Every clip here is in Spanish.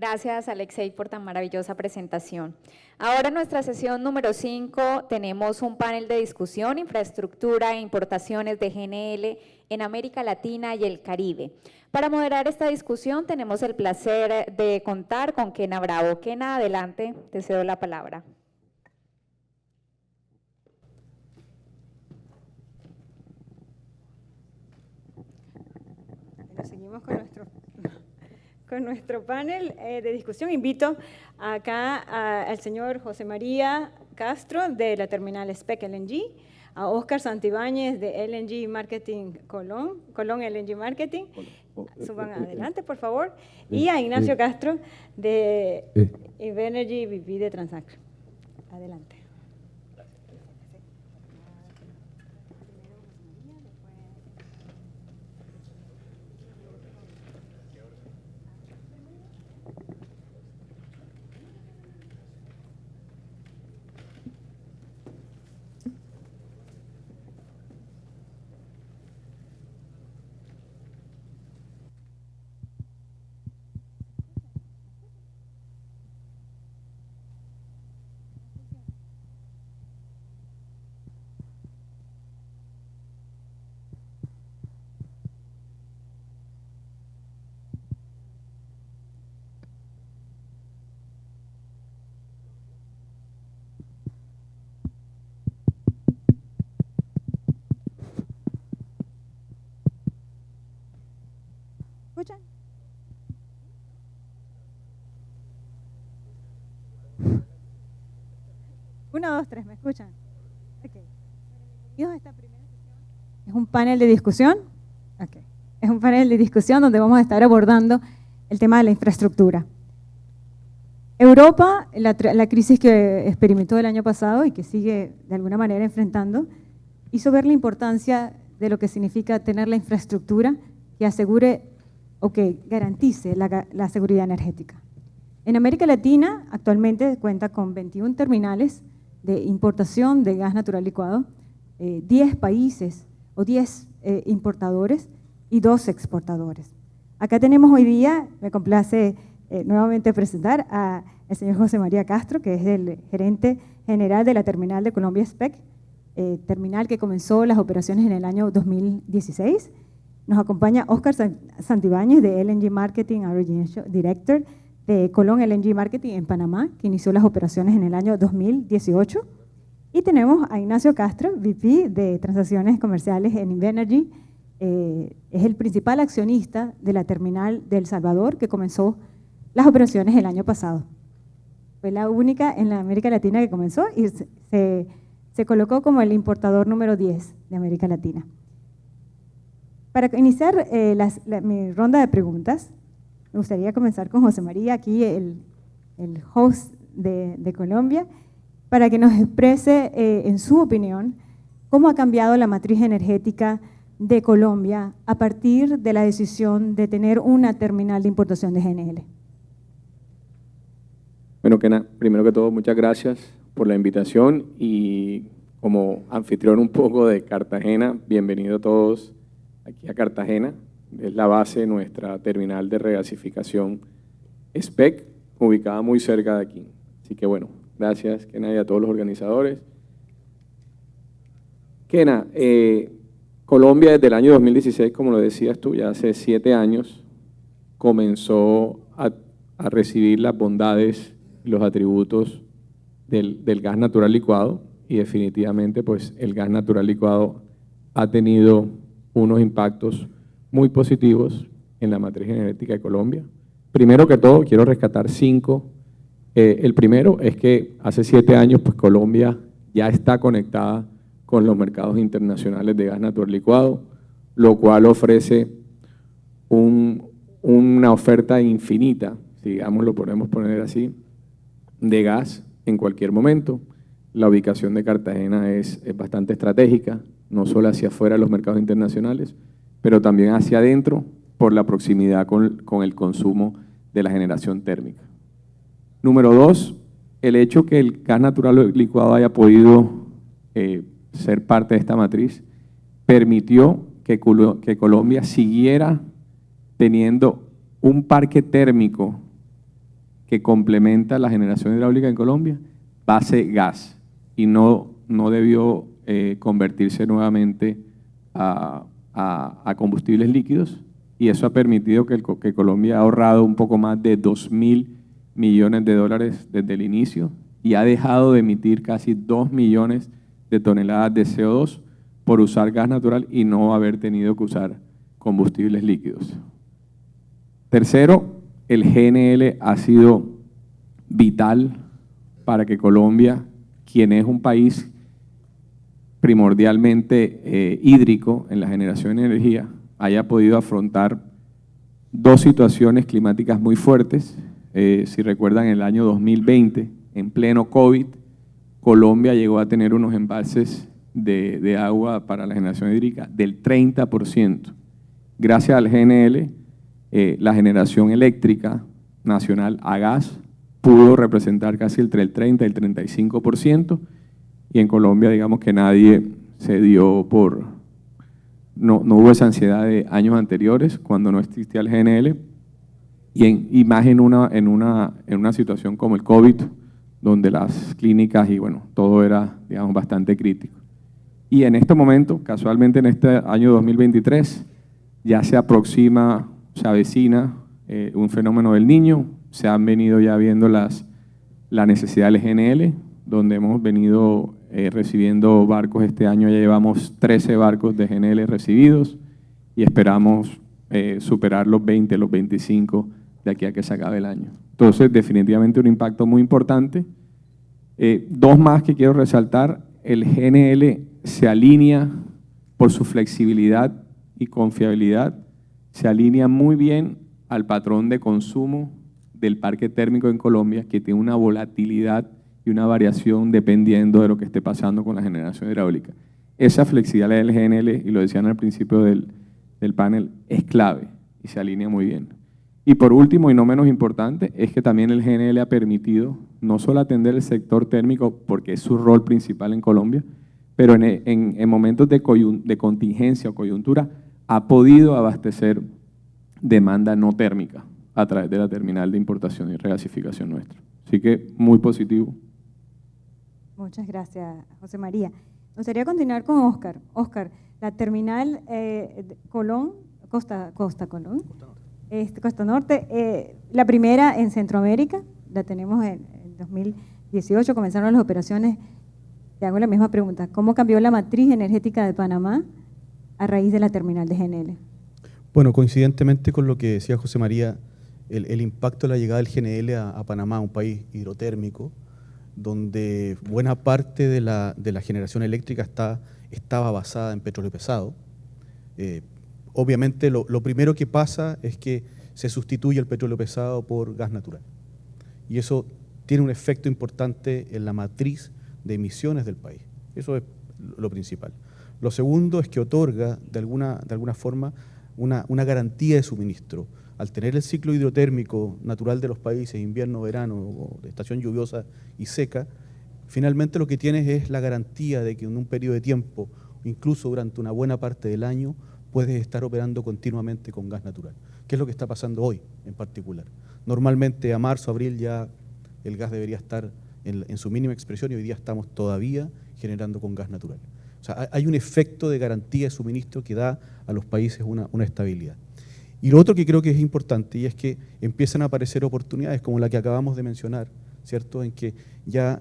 Gracias, Alexei, por tan maravillosa presentación. Ahora en nuestra sesión número 5 tenemos un panel de discusión, infraestructura e importaciones de GNL en América Latina y el Caribe. Para moderar esta discusión tenemos el placer de contar con Kena Bravo. Kena, adelante, te cedo la palabra. Bueno, seguimos con nuestro panel de discusión. Invito acá al señor José María Castro de la terminal SPEC LNG, a Óscar Santibáñez de LNG Marketing Colón LNG Marketing, suban adelante por favor, y a Ignacio Castro de Invenergy VP de Transact. Adelante. ¿Escuchan? Uno, dos, tres, ¿me escuchan? Okay. Esta primera sesión es un panel de discusión. Okay. Es un panel de discusión donde vamos a estar abordando el tema de la infraestructura. Europa, la crisis que experimentó el año pasado y que sigue de alguna manera enfrentando, hizo ver la importancia de lo que significa tener la infraestructura que asegure o que garantice la seguridad energética. En América Latina actualmente cuenta con 21 terminales de importación de gas natural licuado, 10 países o 10 importadores y 2 exportadores. Acá tenemos hoy día, me complace nuevamente presentar al señor José María Castro, que es el gerente general de la terminal de Colombia SPEC, terminal que comenzó las operaciones en el año 2016. Nos acompaña Óscar Santibáñez de LNG Marketing Origination Director de Colón LNG Marketing en Panamá, que inició las operaciones en el año 2018. Y tenemos a Ignacio Castro, VP de Transacciones Comerciales en Invenergy. Es el principal accionista de la terminal de El Salvador, que comenzó las operaciones el año pasado. Fue la única en la América Latina que comenzó y se colocó como el importador número 10 de América Latina. Para iniciar mi ronda de preguntas, me gustaría comenzar con José María, aquí el host de Colombia, para que nos exprese en su opinión cómo ha cambiado la matriz energética de Colombia a partir de la decisión de tener una terminal de importación de GNL. Bueno, Kena, primero que todo, muchas gracias por la invitación y como anfitrión un poco de Cartagena, bienvenido a todos aquí a Cartagena. Es la base de nuestra terminal de regasificación SPEC, ubicada muy cerca de aquí. Así que bueno, gracias Kena y a todos los organizadores. Kena, Colombia desde el año 2016, como lo decías tú, ya hace 7 años, comenzó a recibir las bondades y los atributos del gas natural licuado y definitivamente pues el gas natural licuado ha tenido unos impactos muy positivos en la matriz energética de Colombia. Primero que todo, quiero rescatar 5. El primero es que hace 7 años pues Colombia ya está conectada con los mercados internacionales de gas natural licuado, lo cual ofrece una oferta infinita, digamos, lo podemos poner así, de gas en cualquier momento. La ubicación de Cartagena es bastante estratégica, no solo hacia afuera de los mercados internacionales, pero también hacia adentro por la proximidad con el consumo de la generación térmica. Número 2, el hecho que el gas natural licuado haya podido ser parte de esta matriz permitió que Colombia siguiera teniendo un parque térmico que complementa la generación hidráulica en Colombia, base gas, y no debió convertirse nuevamente a combustibles líquidos, y eso ha permitido que Colombia ha ahorrado un poco más de 2.000 millones de dólares desde el inicio y ha dejado de emitir casi 2 millones de toneladas de CO2 por usar gas natural y no haber tenido que usar combustibles líquidos. Tercero, el GNL ha sido vital para que Colombia, quien es un país primordialmente hídrico en la generación de energía, haya podido afrontar dos situaciones climáticas muy fuertes. Si recuerdan, en el año 2020, en pleno COVID, Colombia llegó a tener unos embalses de agua para la generación hídrica del 30%. Gracias al GNL, la generación eléctrica nacional a gas pudo representar casi entre el 30 y el 35%, y en Colombia, digamos que nadie se dio no hubo esa ansiedad de años anteriores cuando no existía el GNL, y más en una situación como el COVID, donde las clínicas y bueno, todo era, digamos, bastante crítico. Y en este momento, casualmente en este año 2023, ya se aproxima, se avecina un fenómeno del Niño, se han venido ya viendo la necesidad del GNL, donde hemos venido recibiendo barcos. Este año ya llevamos 13 barcos de GNL recibidos y esperamos superar los 20, los 25 de aquí a que se acabe el año. Entonces, definitivamente un impacto muy importante. Dos más que quiero resaltar: el GNL se alinea por su flexibilidad y confiabilidad, se alinea muy bien al patrón de consumo del parque térmico en Colombia, que tiene una volatilidad y una variación dependiendo de lo que esté pasando con la generación hidráulica. Esa flexibilidad del GNL, y lo decían al principio del panel, es clave y se alinea muy bien. Y por último, y no menos importante, es que también el GNL ha permitido no solo atender el sector térmico, porque es su rol principal en Colombia, pero en momentos de contingencia o coyuntura ha podido abastecer demanda no térmica a través de la terminal de importación y regasificación nuestra. Así que muy positivo. Muchas gracias, José María. Me gustaría continuar con Óscar. Óscar, la terminal Colón, Costa Norte, la primera en Centroamérica, la tenemos en 2018, comenzaron las operaciones. Te hago la misma pregunta: ¿cómo cambió la matriz energética de Panamá a raíz de la terminal de GNL? Bueno, coincidentemente con lo que decía José María, el impacto de la llegada del GNL a Panamá, un país hidrotérmico, donde buena parte de la generación eléctrica estaba basada en petróleo pesado. Obviamente lo primero que pasa es que se sustituye el petróleo pesado por gas natural. Y eso tiene un efecto importante en la matriz de emisiones del país. Eso es lo principal. Lo segundo es que otorga de alguna forma una garantía de suministro. Al tener el ciclo hidrotérmico natural de los países, invierno, verano, o de estación lluviosa y seca, finalmente lo que tienes es la garantía de que en un periodo de tiempo, incluso durante una buena parte del año, puedes estar operando continuamente con gas natural, que es lo que está pasando hoy en particular. Normalmente a marzo, abril ya el gas debería estar en su mínima expresión y hoy día estamos todavía generando con gas natural. O sea, hay un efecto de garantía de suministro que da a los países una estabilidad. Y lo otro que creo que es importante, y es que empiezan a aparecer oportunidades como la que acabamos de mencionar, ¿cierto? En que ya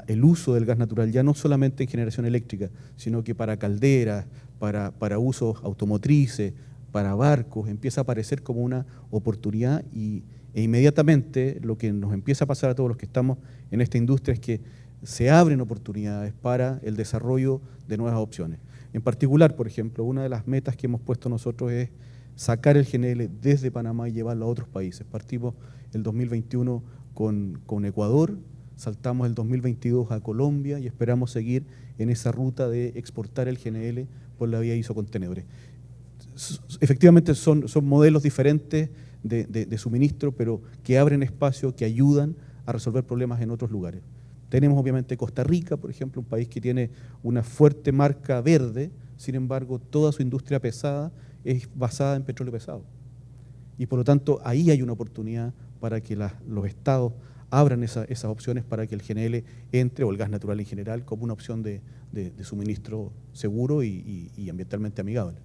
el uso del gas natural, ya no solamente en generación eléctrica, sino que para calderas, para usos automotrices, para barcos, empieza a aparecer como una oportunidad e inmediatamente lo que nos empieza a pasar a todos los que estamos en esta industria es que se abren oportunidades para el desarrollo de nuevas opciones. En particular, por ejemplo, una de las metas que hemos puesto nosotros es sacar el GNL desde Panamá y llevarlo a otros países. Partimos el 2021 con Ecuador, saltamos el 2022 a Colombia y esperamos seguir en esa ruta de exportar el GNL por la vía isocontenedores. Efectivamente son modelos diferentes de suministro, pero que abren espacio, que ayudan a resolver problemas en otros lugares. Tenemos obviamente Costa Rica, por ejemplo, un país que tiene una fuerte marca verde, sin embargo, toda su industria pesada es basada en petróleo pesado. Y por lo tanto, ahí hay una oportunidad para que los estados abran esas opciones para que el GNL entre, o el gas natural en general, como una opción de suministro seguro y ambientalmente amigable.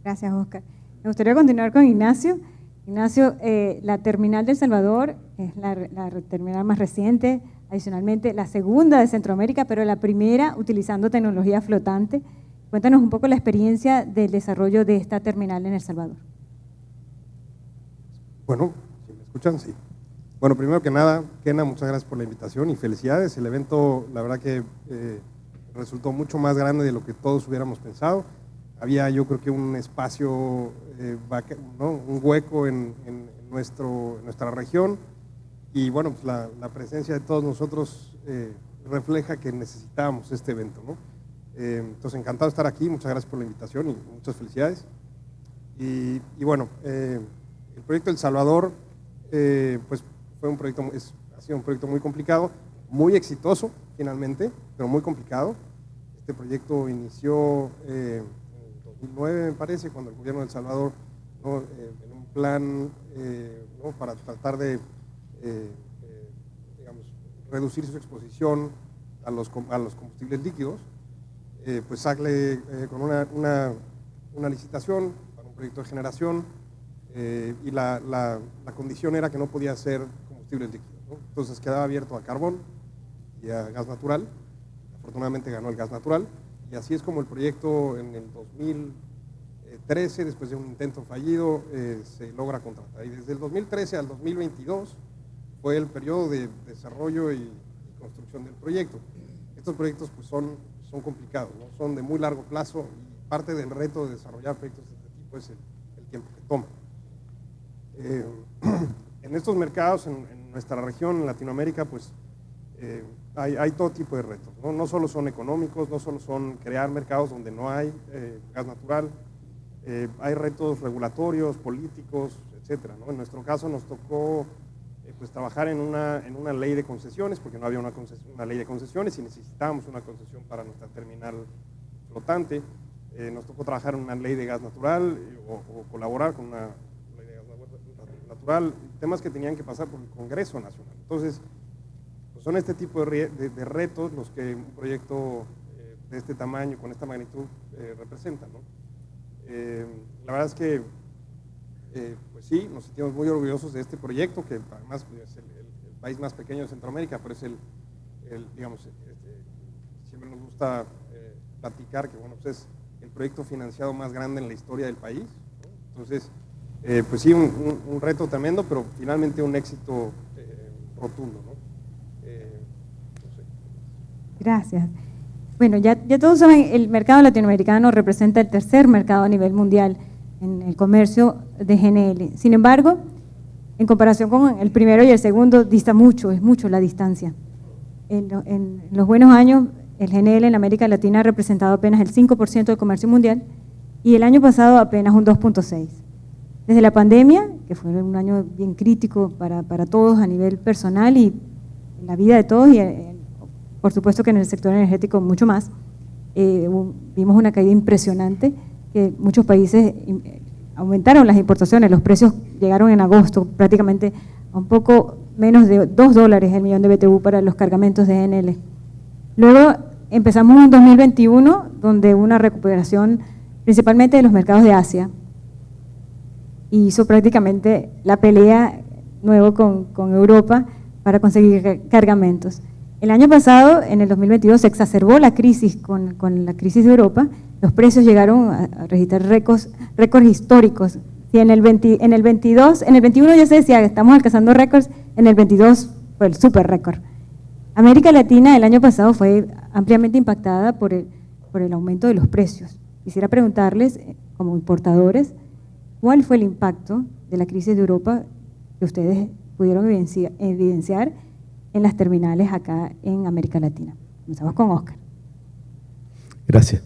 Gracias, Oscar. Me gustaría continuar con Ignacio. Ignacio, la terminal de El Salvador es la terminal más reciente, adicionalmente la segunda de Centroamérica, pero la primera utilizando tecnología flotante. Cuéntanos un poco la experiencia del desarrollo de esta terminal en El Salvador. Bueno, si me escuchan, sí. Bueno, primero que nada, Kena, muchas gracias por la invitación y felicidades. El evento, la verdad que resultó mucho más grande de lo que todos hubiéramos pensado. Había, yo creo que un espacio, ¿no? Un hueco en nuestra región, y bueno, pues la presencia de todos nosotros refleja que necesitábamos este evento, ¿no? Entonces, encantado de estar aquí, muchas gracias por la invitación y muchas felicidades. Y bueno, el proyecto El Salvador, pues fue un proyecto, ha sido un proyecto muy complicado, muy exitoso finalmente, pero muy complicado. Este proyecto inició en 2009, me parece, cuando el gobierno de El Salvador, ¿no? En un plan, ¿no? Para tratar de digamos, reducir su exposición a los combustibles líquidos, pues sale con una licitación para un proyecto de generación, y la condición era que no podía ser combustibles líquidos, ¿no? Entonces quedaba abierto a carbón y a gas natural. Afortunadamente ganó el gas natural, y así es como el proyecto en el 2013, después de un intento fallido, se logra contratar. Y desde el 2013 al 2022 fue el periodo de desarrollo y construcción del proyecto. Estos proyectos pues son complicados, ¿no? Son de muy largo plazo, y parte del reto de desarrollar proyectos de este tipo es el tiempo que toma. En estos mercados, en nuestra región, en Latinoamérica, pues hay todo tipo de retos, ¿no? No solo son económicos, no solo son crear mercados donde no hay gas natural, hay retos regulatorios, políticos, etcétera, ¿no? En nuestro caso nos tocó pues trabajar en una ley de concesiones, porque no había una ley de concesiones y necesitábamos una concesión para nuestra terminal flotante. Nos tocó trabajar en una ley de gas natural o colaborar con una ley de gas natural, temas que tenían que pasar por el Congreso Nacional. Entonces, pues son este tipo de retos los que un proyecto de este tamaño, con esta magnitud, representa, ¿no? La verdad es que pues sí, nos sentimos muy orgullosos de este proyecto, que además es el país más pequeño de Centroamérica, pero es digamos, siempre nos gusta platicar que bueno, pues es el proyecto financiado más grande en la historia del país, ¿no? Entonces, pues sí, un reto tremendo, pero finalmente un éxito rotundo, ¿no? No sé. Gracias. Bueno, ya todos saben, el mercado latinoamericano representa el tercer mercado a nivel mundial en el comercio de GNL. Sin embargo, en comparación con el primero y el segundo, dista mucho, es mucho la distancia. En los buenos años, el GNL en América Latina ha representado apenas el 5% del comercio mundial, y el año pasado apenas un 2.6%. Desde la pandemia, que fue un año bien crítico para todos a nivel personal y en la vida de todos, y por supuesto que en el sector energético mucho más, vimos una caída impresionante, que muchos países aumentaron las importaciones, los precios llegaron en agosto prácticamente a un poco menos de $2 el millón de BTU para los cargamentos de GNL. Luego empezamos un 2021 donde hubo una recuperación principalmente de los mercados de Asia, y hizo prácticamente la pelea nuevo con Europa para conseguir cargamentos. El año pasado, en el 2022, se exacerbó la crisis con la crisis de Europa. Los precios llegaron a registrar récords históricos. Si en el 21 ya se decía que estamos alcanzando récords, en el 22 fue el super récord. América Latina el año pasado fue ampliamente impactada por el aumento de los precios. Quisiera preguntarles, como importadores, ¿cuál fue el impacto de la crisis de Europa que ustedes pudieron evidenciar en las terminales acá en América Latina? Comenzamos con Oscar. Gracias.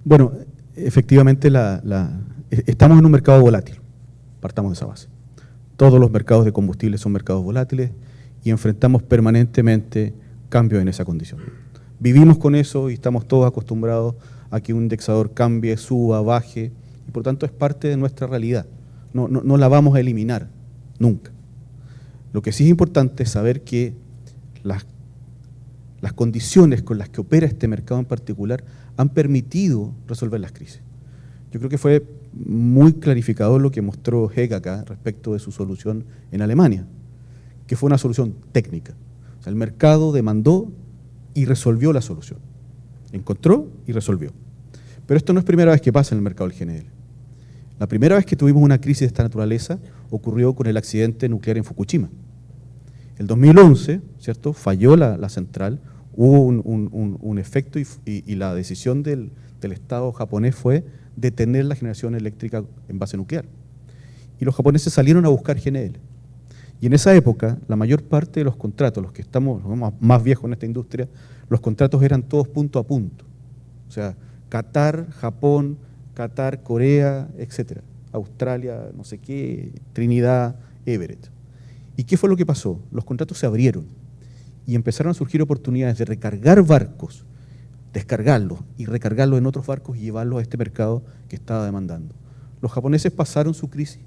Bueno, efectivamente estamos en un mercado volátil, partamos de esa base. Todos los mercados de combustibles son mercados volátiles y enfrentamos permanentemente cambios en esa condición. Vivimos con eso y estamos todos acostumbrados a que un indexador cambie, suba, baje, y por tanto es parte de nuestra realidad. no la vamos a eliminar, nunca. Lo que sí es importante es saber que las condiciones con las que opera este mercado en particular han permitido resolver las crisis. Yo creo que fue muy clarificador lo que mostró Heg acá respecto de su solución en Alemania, que fue una solución técnica. O sea, el mercado demandó y resolvió la solución. Encontró y resolvió. Pero esto no es primera vez que pasa en el mercado del GNL. La primera vez que tuvimos una crisis de esta naturaleza ocurrió con el accidente nuclear en Fukushima. El 2011, ¿cierto?, falló la central, hubo un efecto y la decisión del Estado japonés fue detener la generación eléctrica en base nuclear. Y los japoneses salieron a buscar GNL. Y en esa época, la mayor parte de los contratos, los que estamos más viejos en esta industria, los contratos eran todos punto a punto. O sea, Qatar, Japón, Qatar, Corea, etcétera. Australia, no sé qué, Trinidad, Everett. ¿Y qué fue lo que pasó? Los contratos se abrieron y empezaron a surgir oportunidades de recargar barcos, descargarlos y recargarlos en otros barcos y llevarlos a este mercado que estaba demandando. Los japoneses pasaron su crisis,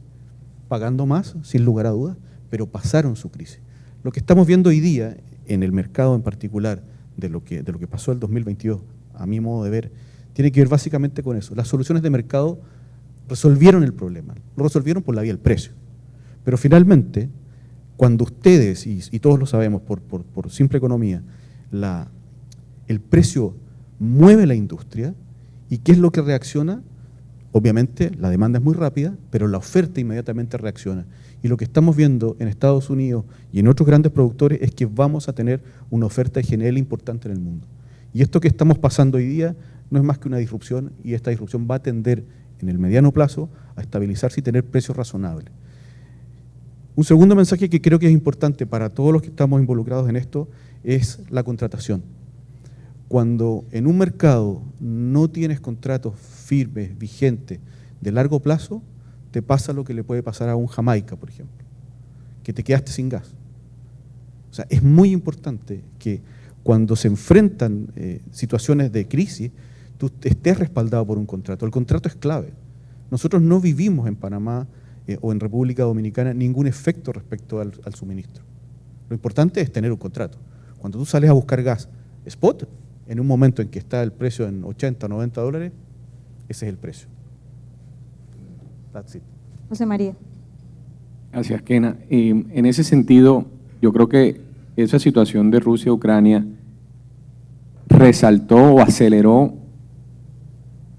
pagando más, sin lugar a dudas, pero pasaron su crisis. Lo que estamos viendo hoy día en el mercado en particular de lo que pasó el 2022, a mi modo de ver, tiene que ver básicamente con eso. Las soluciones de mercado resolvieron el problema, lo resolvieron por la vía del precio. Pero finalmente, cuando ustedes, y todos lo sabemos por simple economía, el precio mueve la industria, ¿y qué es lo que reacciona? Obviamente la demanda es muy rápida, pero la oferta inmediatamente reacciona. Y lo que estamos viendo en Estados Unidos y en otros grandes productores es que vamos a tener una oferta de GNL importante en el mundo. Y esto que estamos pasando hoy día no es más que una disrupción, y esta disrupción va a tender en el mediano plazo a estabilizarse y tener precios razonables. Un segundo mensaje que creo que es importante para todos los que estamos involucrados en esto es la contratación. Cuando en un mercado no tienes contratos firmes, vigentes, de largo plazo, te pasa lo que le puede pasar a un Jamaica, por ejemplo, que te quedaste sin gas. O sea, es muy importante que cuando se enfrentan situaciones de crisis, tú estés respaldado por un contrato. El contrato es clave. Nosotros no vivimos en Panamá o en República Dominicana ningún efecto respecto al suministro. Lo importante es tener un contrato. Cuando tú sales a buscar gas spot, en un momento en que está el precio en 80, 90 dólares, ese es el precio. That's it. José María. Gracias, Kena. En ese sentido, yo creo que esa situación de Rusia-Ucrania resaltó o aceleró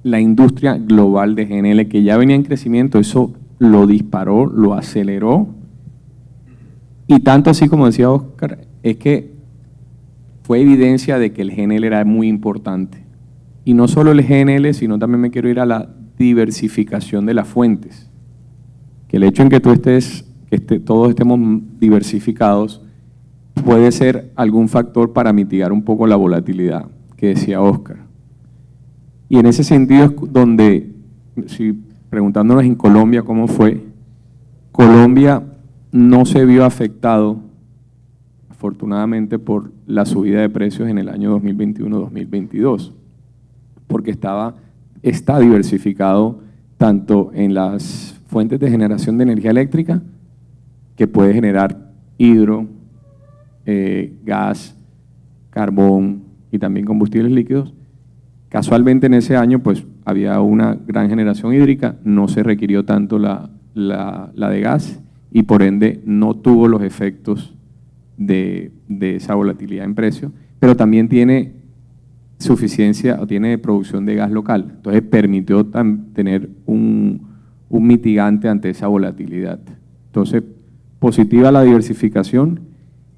la industria global de GNL, que ya venía en crecimiento. Eso lo disparó, lo aceleró, y tanto así, como decía Oscar, es que fue evidencia de que el GNL era muy importante. Y no solo el GNL, sino también me quiero ir a la diversificación de las fuentes. Que el hecho en que todos estemos diversificados puede ser algún factor para mitigar un poco la volatilidad que decía Oscar. Y en ese sentido es donde, si preguntándonos en Colombia cómo fue, Colombia no se vio afectado, afortunadamente, por la subida de precios en el año 2021-2022, porque está diversificado tanto en las fuentes de generación de energía eléctrica, que puede generar hidro, gas, carbón y también combustibles líquidos. Casualmente en ese año pues había una gran generación hídrica, no se requirió tanto la de gas, y por ende no tuvo los efectos de esa volatilidad en precio, pero también tiene suficiencia o tiene producción de gas local. Entonces permitió tener un mitigante ante esa volatilidad. Entonces, positiva la diversificación,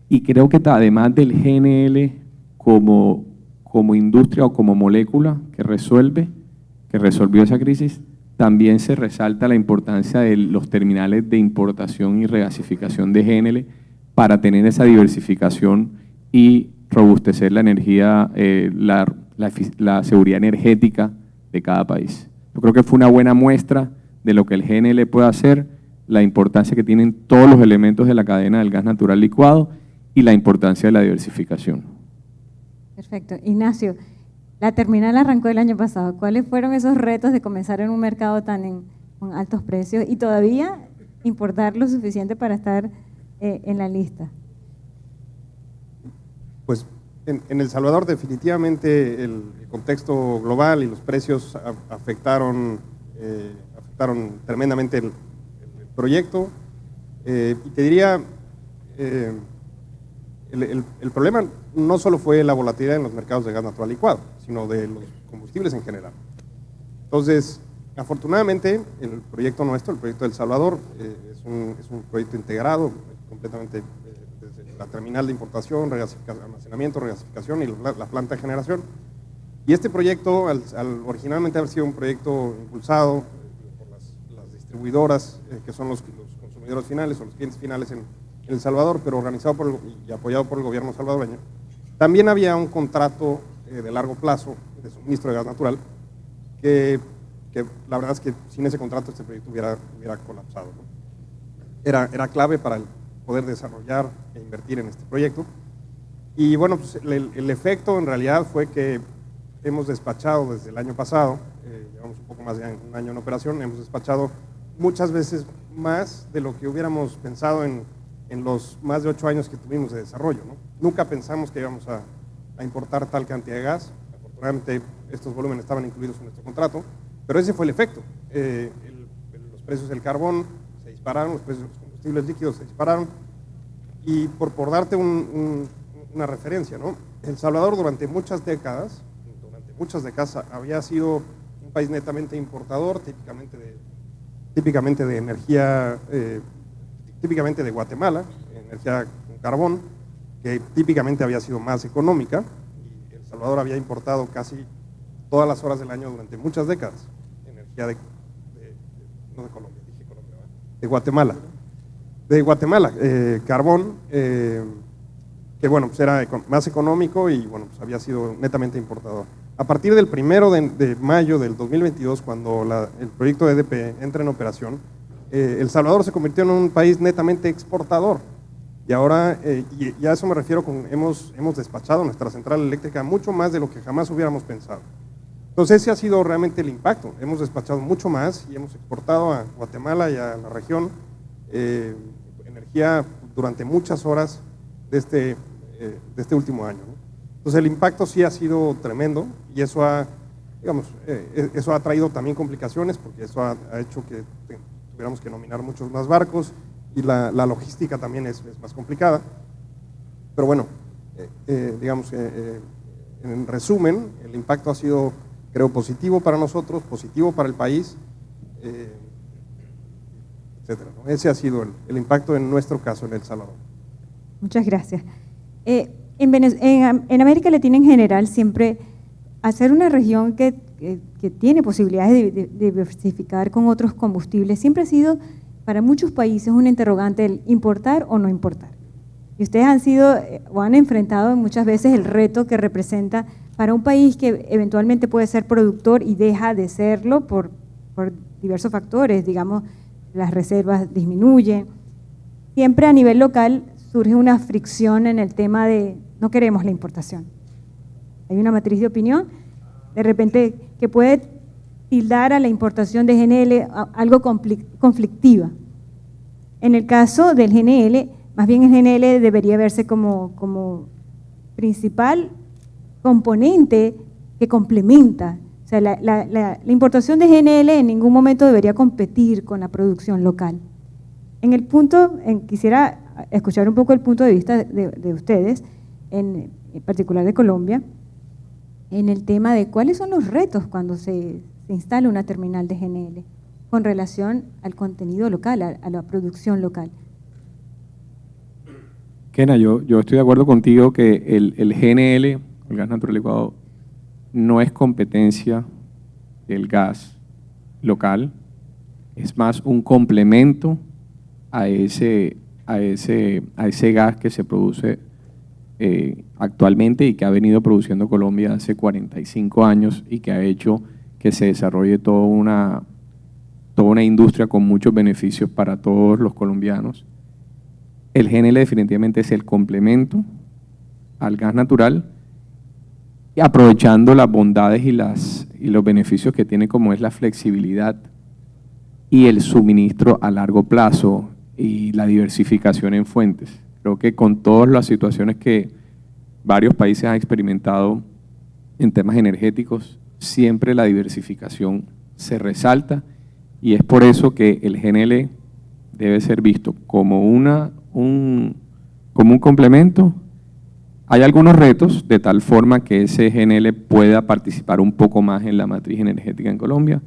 y creo que además del GNL como industria o como molécula que resolvió esa crisis, también se resalta la importancia de los terminales de importación y regasificación de GNL para tener esa diversificación y robustecer la energía, la seguridad energética de cada país. Yo creo que fue una buena muestra de lo que el GNL puede hacer, la importancia que tienen todos los elementos de la cadena del gas natural licuado y la importancia de la diversificación. Perfecto. Ignacio, la terminal arrancó el año pasado. ¿Cuáles fueron esos retos de comenzar en un mercado tan con altos precios y todavía importar lo suficiente para estar en la lista? Pues en El Salvador definitivamente el contexto global y los precios afectaron tremendamente el proyecto. Y te diría, el problema no solo fue la volatilidad en los mercados de gas natural licuado, sino de los combustibles en general. Entonces, afortunadamente, el proyecto nuestro, el proyecto del Salvador, es un proyecto integrado completamente desde la terminal de importación, almacenamiento, regasificación y la planta de generación. Y este proyecto, al originalmente haber sido un proyecto impulsado por las distribuidoras, que son los consumidores finales o los clientes finales en El Salvador, pero organizado y apoyado por el gobierno salvadoreño, también había un contrato de largo plazo de suministro de gas natural que la verdad es que sin ese contrato este proyecto hubiera colapsado, ¿no? Era clave para poder desarrollar e invertir en este proyecto. Y bueno, pues el efecto en realidad fue que hemos despachado desde el año pasado, llevamos un poco más de un año en operación, hemos despachado muchas veces más de lo que hubiéramos pensado en los más de 8 años que tuvimos de desarrollo, ¿no? Nunca pensamos que íbamos a importar tal cantidad de gas. Afortunadamente estos volúmenes estaban incluidos en nuestro contrato, pero ese fue el efecto. Los precios del carbón se dispararon, los precios de los combustibles líquidos se dispararon, y por darte una referencia, ¿no? El Salvador durante muchas décadas había sido un país netamente importador, típicamente de energía, típicamente de Guatemala, energía con carbón, que típicamente había sido más económica, y El Salvador había importado casi todas las horas del año durante muchas décadas energía no de Colombia, dije Colombia, ¿verdad? De Guatemala, carbón, que bueno, pues era más económico y bueno, pues había sido netamente importador. A partir del 1 de mayo del 2022, cuando el proyecto EDP entra en operación, El Salvador se convirtió en un país netamente exportador. Y ahora, y a eso me refiero hemos despachado nuestra central eléctrica mucho más de lo que jamás hubiéramos pensado. Entonces ese ha sido realmente el impacto. Hemos despachado mucho más y hemos exportado a Guatemala y a la región energía durante muchas horas de este último año, ¿no? Entonces el impacto sí ha sido tremendo y eso eso ha traído también complicaciones, porque eso ha hecho que tuviéramos que nominar muchos más barcos y la logística también es más complicada. Pero bueno, en resumen, el impacto ha sido, creo, positivo para nosotros, positivo para el país, etcétera, ¿no? Ese ha sido el impacto en nuestro caso en El Salvador. Muchas gracias. En América Latina en general, siempre hacer una región que tiene posibilidades de diversificar con otros combustibles siempre ha sido para muchos países un interrogante el importar o no importar. Y ustedes han sido o han enfrentado muchas veces el reto que representa para un país que eventualmente puede ser productor y deja de serlo por diversos factores, digamos, las reservas disminuyen. Siempre a nivel local surge una fricción en el tema de no queremos la importación. Hay una matriz de opinión, de repente, que puede tildar a la importación de GNL algo conflictiva. En el caso del GNL, más bien el GNL debería verse como principal componente que complementa. O sea, la importación de GNL en ningún momento debería competir con la producción local. Quisiera escuchar un poco el punto de vista de ustedes, en particular de Colombia, en el tema de cuáles son los retos cuando se instala una terminal de GNL con relación al contenido local, a la producción local. Kena, yo estoy de acuerdo contigo que el GNL, el gas natural licuado, no es competencia del gas local, es más un complemento a ese gas que se produce actualmente y que ha venido produciendo Colombia hace 45 años y que ha hecho que se desarrolle toda una industria con muchos beneficios para todos los colombianos. El GNL definitivamente es el complemento al gas natural, y aprovechando las bondades y los beneficios que tiene, como es la flexibilidad y el suministro a largo plazo y la diversificación en fuentes. Creo que con todas las situaciones que varios países han experimentado en temas energéticos, siempre la diversificación se resalta y es por eso que el GNL debe ser visto como un complemento. Hay algunos retos de tal forma que ese GNL pueda participar un poco más en la matriz energética en Colombia.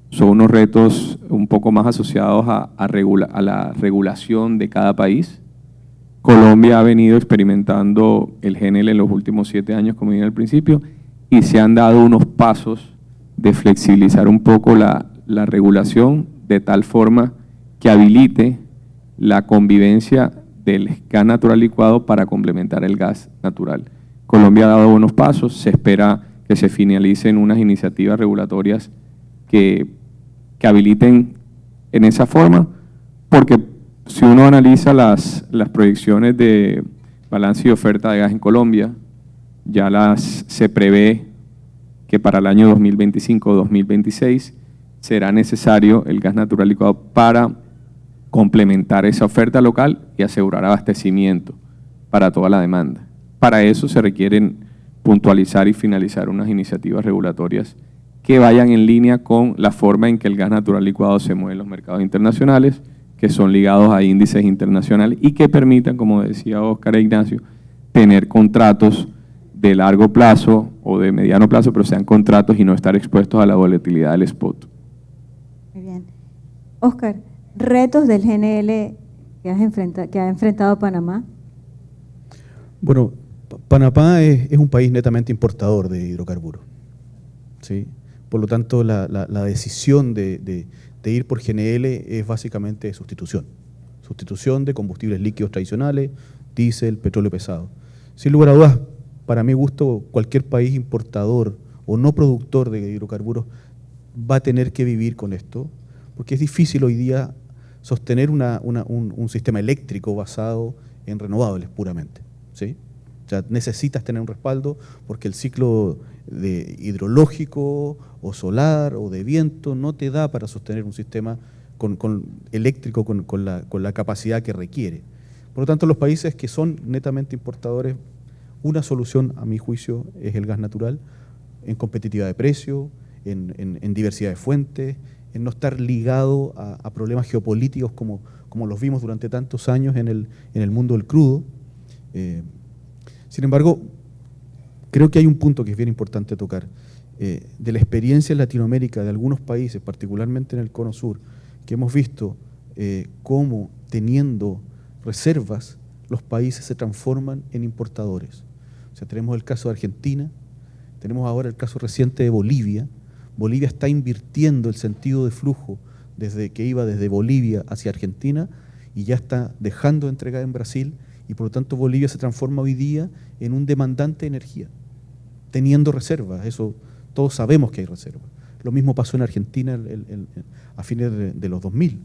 Son unos retos un poco más asociados a la regulación de cada país. Colombia ha venido experimentando el GNL en los últimos 7 años, como dije al principio, y se han dado unos pasos de flexibilizar un poco la regulación de tal forma que habilite la convivencia del gas natural licuado para complementar el gas natural. Colombia ha dado buenos pasos, se espera que se finalicen unas iniciativas regulatorias que habiliten en esa forma, porque si uno analiza las proyecciones de balance y oferta de gas en Colombia, ya se prevé que para el año 2025 o 2026 será necesario el gas natural licuado para complementar esa oferta local y asegurar abastecimiento para toda la demanda. Para eso se requieren puntualizar y finalizar unas iniciativas regulatorias que vayan en línea con la forma en que el gas natural licuado se mueve en los mercados internacionales, que son ligados a índices internacionales y que permitan, como decía Óscar e Ignacio, tener contratos de largo plazo o de mediano plazo, pero sean contratos y no estar expuestos a la volatilidad del spot. Muy bien. Óscar, retos del GNL que ha enfrentado Panamá. Bueno, Panamá es un país netamente importador de hidrocarburos, ¿sí? Por lo tanto, la decisión de ir por GNL es básicamente sustitución de combustibles líquidos tradicionales, diésel, petróleo pesado. Sin lugar a dudas, para mi gusto, cualquier país importador o no productor de hidrocarburos va a tener que vivir con esto, porque es difícil hoy día sostener un sistema eléctrico basado en renovables puramente, ¿sí? O sea, necesitas tener un respaldo porque el ciclo de hidrológico o solar o de viento no te da para sostener un sistema eléctrico con la capacidad que requiere. Por lo tanto, los países que son netamente importadores, una solución a mi juicio es el gas natural en competitividad de precio, en diversidad de fuentes, en no estar ligado a problemas geopolíticos como los vimos durante tantos años en el mundo del crudo. Sin embargo, creo que hay un punto que es bien importante tocar. De la experiencia en Latinoamérica de algunos países, particularmente en el Cono Sur, que hemos visto cómo teniendo reservas, los países se transforman en importadores. O sea, tenemos el caso de Argentina, tenemos ahora el caso reciente de Bolivia. Bolivia está invirtiendo el sentido de flujo que iba desde Bolivia hacia Argentina y ya está dejando de entregar en Brasil y por lo tanto Bolivia se transforma hoy día en un demandante de energía, teniendo reservas. Eso todos sabemos que hay reservas. Lo mismo pasó en Argentina a fines de los 2000.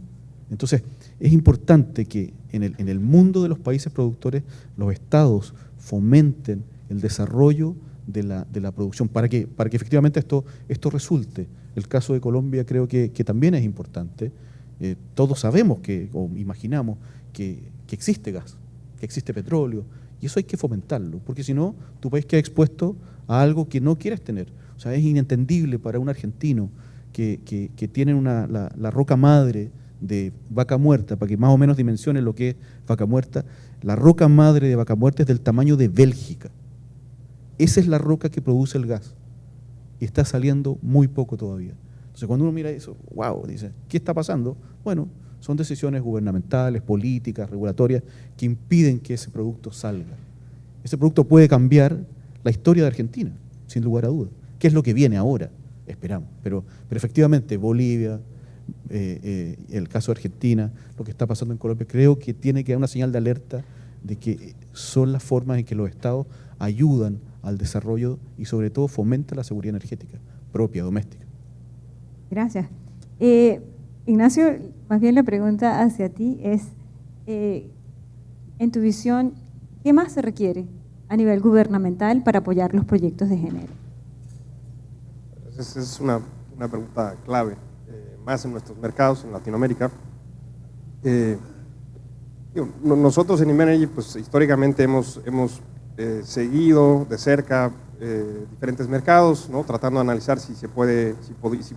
Entonces, es importante que en el mundo de los países productores los estados fomenten el desarrollo de la producción para que efectivamente esto resulte. El caso de Colombia creo que también es importante. Todos sabemos o imaginamos que existe gas, que existe petróleo, y eso hay que fomentarlo, porque si no, tu país queda expuesto a algo que no quieres tener. O sea, es inentendible para un argentino que tiene la roca madre de Vaca Muerta, para que más o menos dimensionen lo que es Vaca Muerta. La roca madre de Vaca Muerta es del tamaño de Bélgica. Esa es la roca que produce el gas y está saliendo muy poco todavía. Entonces cuando uno mira eso, wow, dice, ¿qué está pasando? Bueno, son decisiones gubernamentales, políticas, regulatorias que impiden que ese producto salga. Ese producto puede cambiar la historia de Argentina, sin lugar a dudas. ¿Qué es lo que viene ahora? Esperamos. Pero efectivamente Bolivia, el caso de Argentina, lo que está pasando en Colombia, creo que tiene que dar una señal de alerta de que son las formas en que los estados ayudan al desarrollo y sobre todo fomenta la seguridad energética propia, doméstica. Gracias. Ignacio, más bien la pregunta hacia ti es, en tu visión, ¿qué más se requiere a nivel gubernamental para apoyar los proyectos de GNL? Esa es una pregunta clave. más en nuestros mercados en Latinoamérica. Nosotros en Invenergy, pues históricamente hemos seguido de cerca diferentes mercados, ¿no? Tratando de analizar si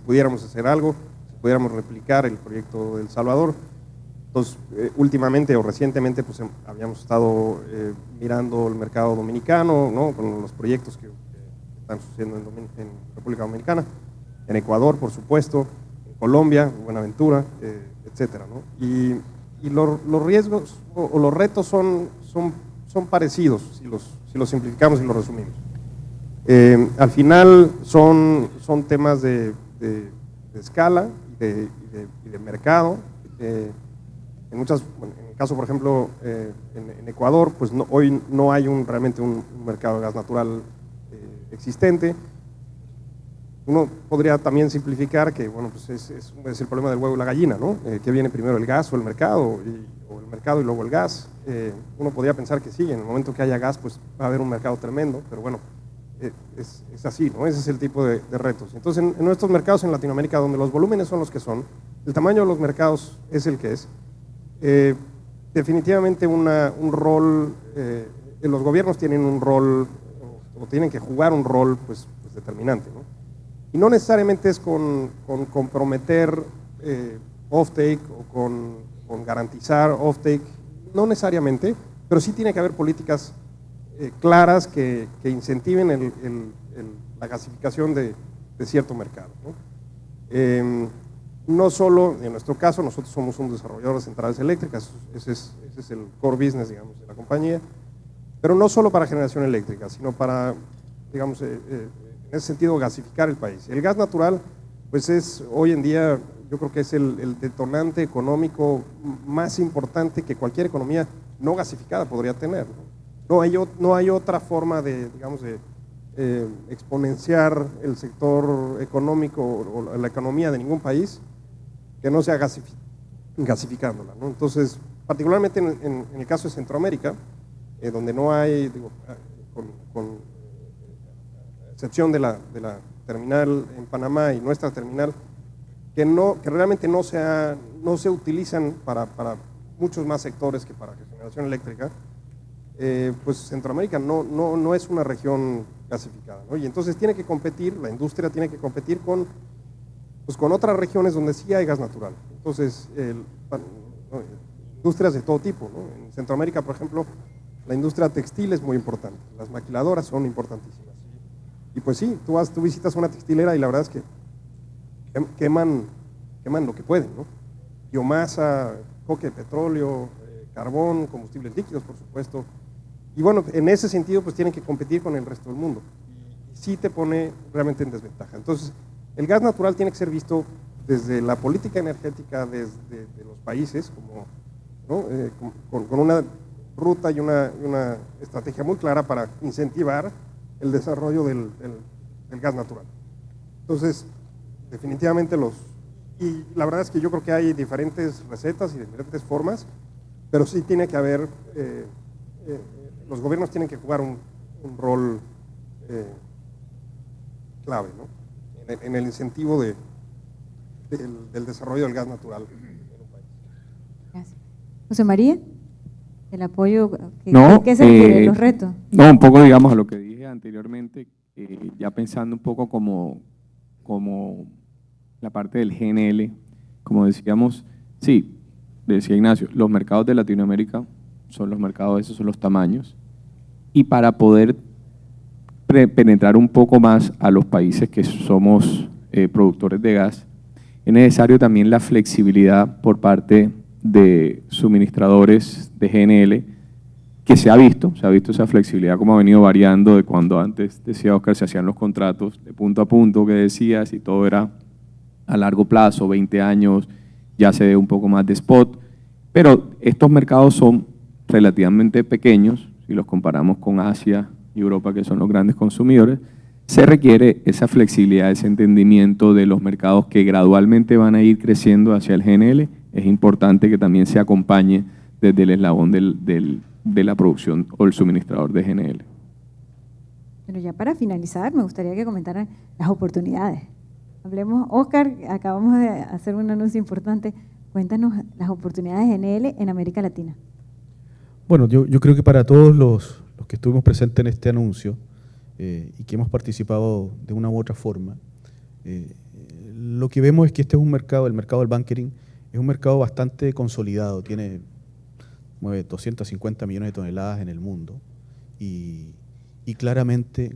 pudiéramos hacer algo, si pudiéramos replicar el proyecto de El Salvador. Entonces, últimamente o recientemente, pues habíamos estado mirando el mercado dominicano, ¿no? Con los proyectos que están sucediendo en República Dominicana, en Ecuador, por supuesto, en Colombia, Buenaventura, etcétera, ¿no? Y los riesgos o los retos son parecidos si los simplificamos y los resumimos. Al final son temas de escala y de mercado. En el caso, por ejemplo, en Ecuador, pues hoy no hay realmente un mercado de gas natural existente. Uno podría también simplificar que, bueno, pues es el problema del huevo y la gallina, ¿no? ¿Qué viene primero, el gas o el mercado? O el mercado y luego el gas. Uno podría pensar que sí, en el momento que haya gas, pues va a haber un mercado tremendo, pero bueno, es así, ¿no? Ese es el tipo de retos. Entonces, en nuestros mercados en Latinoamérica, donde los volúmenes son los que son, el tamaño de los mercados es el que es, definitivamente un rol, los gobiernos tienen un rol, o tienen que jugar un rol, pues determinante, ¿no? Y no necesariamente es con comprometer off-take o con garantizar off-take, no necesariamente, pero sí tiene que haber políticas claras que incentiven la gasificación de cierto mercado, ¿no? No solo, en nuestro caso, nosotros somos un desarrollador de centrales eléctricas, ese es el core business, digamos, de la compañía, pero no solo para generación eléctrica, sino para, digamos, en ese sentido, gasificar el país. El gas natural, pues es hoy en día, yo creo que es el detonante económico más importante que cualquier economía no gasificada podría tener, ¿no? No hay otra forma de, digamos, de exponenciar el sector económico o la economía de ningún país que no sea gasificándola, ¿no? Entonces, particularmente en el caso de Centroamérica, donde no hay, digo, con excepción de la terminal en Panamá y nuestra terminal, que realmente no se utilizan para muchos más sectores que para generación eléctrica, pues Centroamérica no es una región gasificada, ¿no? Y entonces tiene que competir, la industria tiene que competir con otras regiones donde sí hay gas natural. Entonces, industrias de todo tipo, ¿no? En Centroamérica, por ejemplo, la industria textil es muy importante, las maquiladoras son importantísimas. Y pues sí, tú visitas una textilera y la verdad es que queman lo que pueden, ¿no? Biomasa, coque de petróleo, carbón, combustibles líquidos, por supuesto. Y bueno, en ese sentido, pues tienen que competir con el resto del mundo. Y sí te pone realmente en desventaja. Entonces, el gas natural tiene que ser visto desde la política energética de los países, como, ¿no? Con una ruta y una estrategia muy clara para incentivar el desarrollo del gas natural. Entonces, definitivamente y la verdad es que yo creo que hay diferentes recetas y diferentes formas, pero sí tiene que haber, los gobiernos tienen que jugar un rol clave, ¿no? En el incentivo del desarrollo del gas natural en un país. Gracias. José María, el apoyo, ¿qué se refiere? Los retos. No, un poco, digamos, a lo que dije anteriormente, ya pensando un poco como la parte del GNL, como decíamos, sí, decía Ignacio, los mercados de Latinoamérica son los mercados, esos son los tamaños, y para poder penetrar un poco más a los países que somos productores de gas, es necesario también la flexibilidad por parte de suministradores de GNL, que se ha visto esa flexibilidad como ha venido variando de cuando antes, decía Oscar, se hacían los contratos de punto a punto que decías y todo era a largo plazo, 20 años, ya se ve un poco más de spot, pero estos mercados son relativamente pequeños, si los comparamos con Asia y Europa, que son los grandes consumidores, se requiere esa flexibilidad, ese entendimiento de los mercados que gradualmente van a ir creciendo hacia el GNL. Es importante que también se acompañe desde el eslabón de la producción o el suministrador de GNL. Pero ya para finalizar, me gustaría que comentaran las oportunidades. Hablemos, Oscar, acabamos de hacer un anuncio importante. Cuéntanos las oportunidades de GNL en América Latina. Bueno, yo creo que para todos los que estuvimos presentes en este anuncio y que hemos participado de una u otra forma, lo que vemos es que este es un mercado, el mercado del bunkering, es un mercado bastante consolidado, mueve 250 millones de toneladas en el mundo y claramente